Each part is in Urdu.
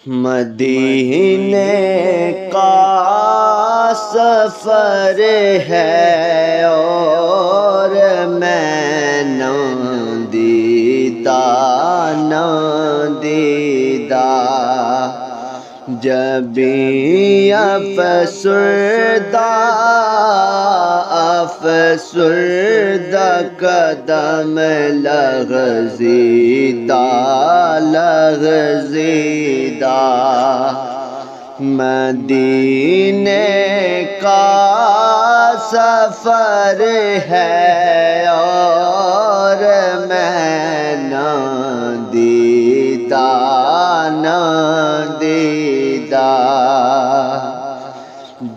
مدینے کا سفر ہے اور میں نادیدہ نادیدہ، جبیں افسردہ قدم لغزیدہ لغزیدہ، مدینے کا سفر ہے اور میں نادیدہ نادیدہ،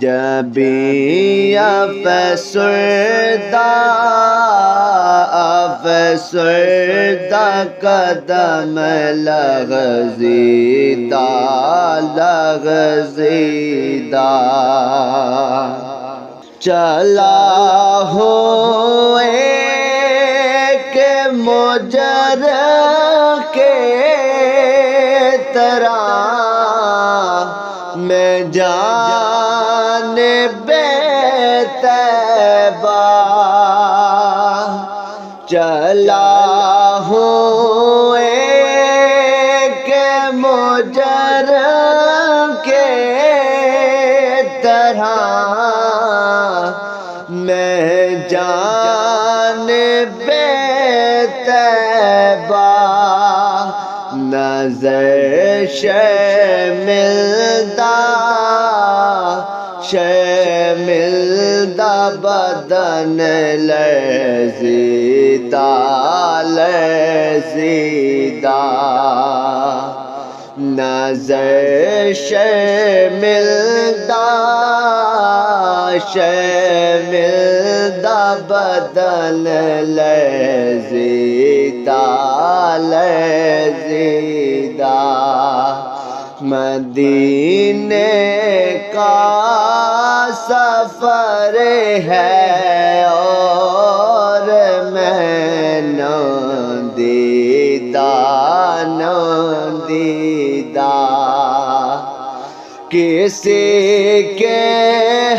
جبیں افسردہ قدم لغزیدہ لغزیدہ، چلا ہوں ایک مجرم کے طرح میں جانب طیبہ، چلا ہوں ایک مجرم کے طرح میں جانب طیبہ، نظر شرمندہ بدن لرزیدہ لرزیدہ، نظر شرمندہ بدن لرزیدہ لرزیدہ، مدینے کا سفر ہے اور میں نادیدہ نادیدہ، کسی کے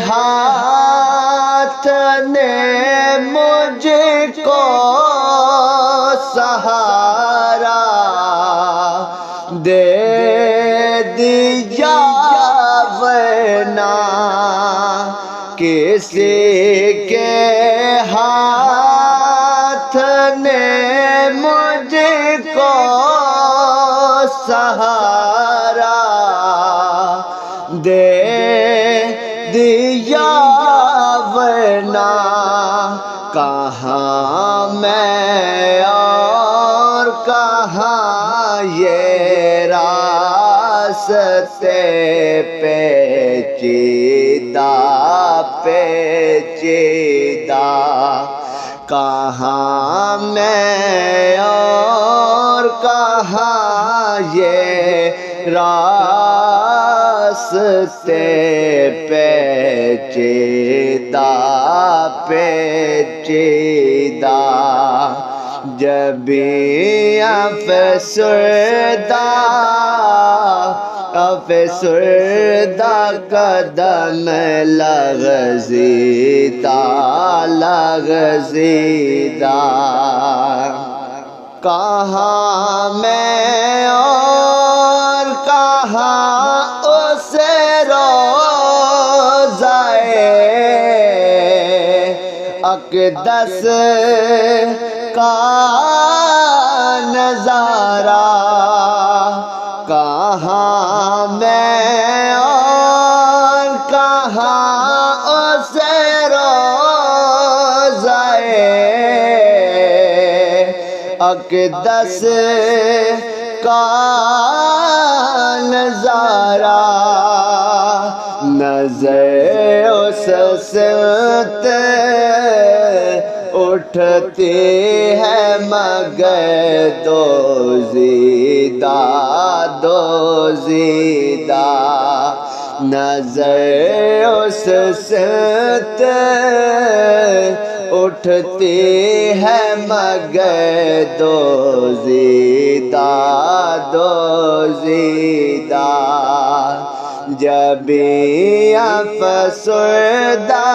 ہاتھ نے مجھ کو سہارا دے دیا، ورنہ کسی کے ہاتھ نے مجھ کو سہارا دے دیا، ورنہ کہاں میں اور کہاں یہ راستے پیچیدہ پیچیدہ، کہاں میں اور کہاں یہ راستے پیچیدہ پیچیدہ، جبیں افسردہ قدم لغزیدہ لغزیدہ، کہاں میں اور کہاں اس روضۂ اقدس کا نظارہ، کہاں میں اور کہاں اس روضۂ اقدس کا نظارہ، نظر اس سمت اٹھتی ہے مگر دوزیدہ دوزیدہ، نظر اس سمت اٹھتی ہے مگر دوزیدہ دوزیدہ، جبھی افسردہ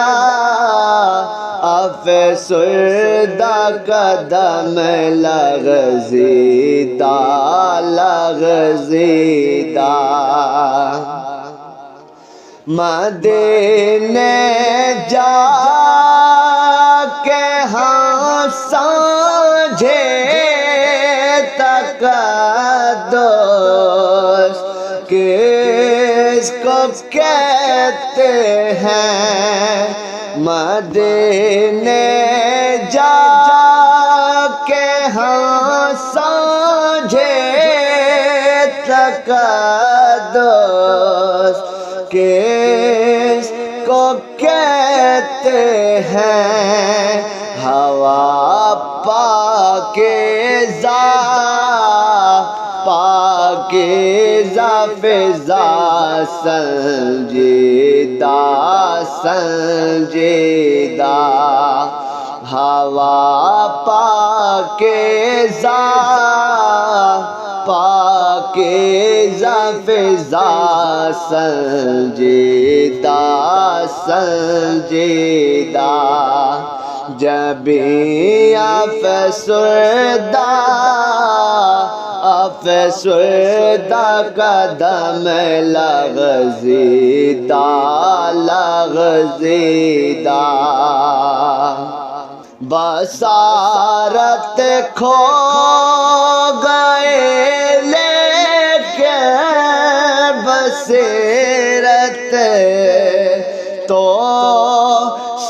قدم لغزیدہ لغزیدہ، مدینے جا کے ہم سمجھے تقدس کس کو کہتے ہیں، مدینے جا کے ہم سمجھے تقدس کس کو کہتے ہیں، ہوا پاکیزہ پاکیزہ فضا سنجیدہ سنجیدہ، ہوا پاکیزہ پاکیزہ فضا سنجیدہ سنجیدہ، جبھی افسردہ قدم لغزیدہ لغزیدہ، بصارت کھو گئے لیکن بصیرت تو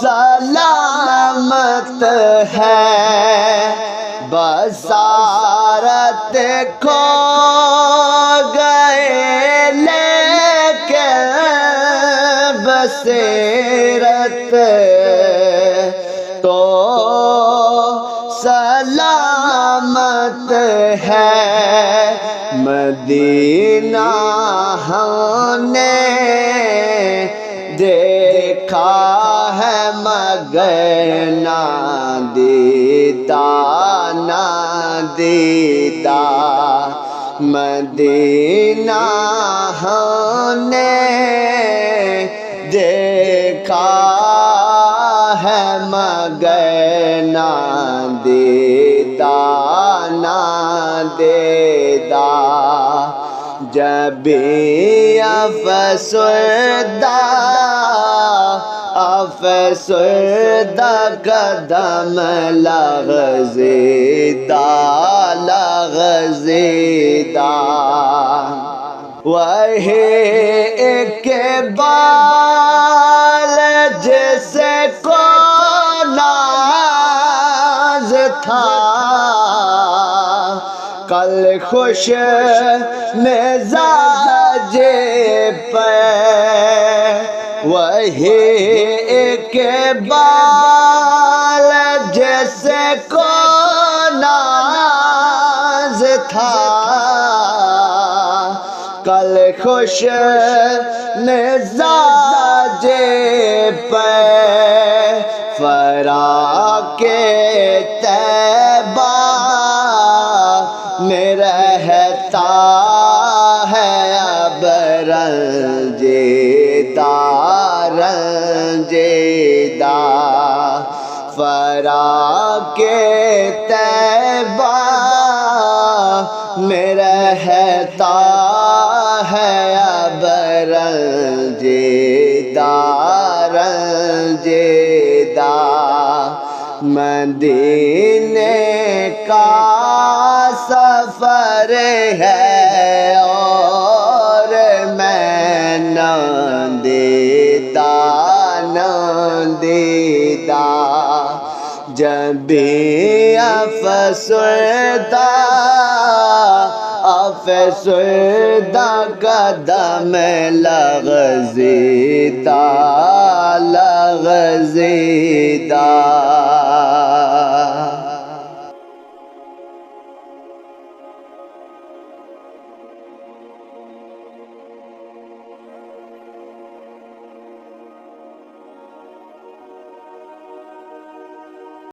سلامت ہے، بصارت کھو گئے لیکن بصیرت تو سلامت ہے، مدینہ ہم نے دیکھا ہے مگر نادیدہ نادیدہ، مدینہ ہم نے دیکھا ہے مگر نادیدہ نادیدہ، جبھی افسردہ قدم لغزیدہ لغزیدہ، وہی اقبال جس کو ناز تھا کل خوش مزاج پہ، وہی اقبال جس کو ناز تھا کل خوش مزاج پہ، فراق طیبہ میں رہتا ہے اب رنجیدہ رنجیدہ، فراق طیبہ میں رہتا ہے اب رنجیدہ رنجیدہ، مدینے کا سفر ہے اور میں نادیدہ نادیدہ، جبھی افسردہ قدم لغزیدہ لغزیدہ۔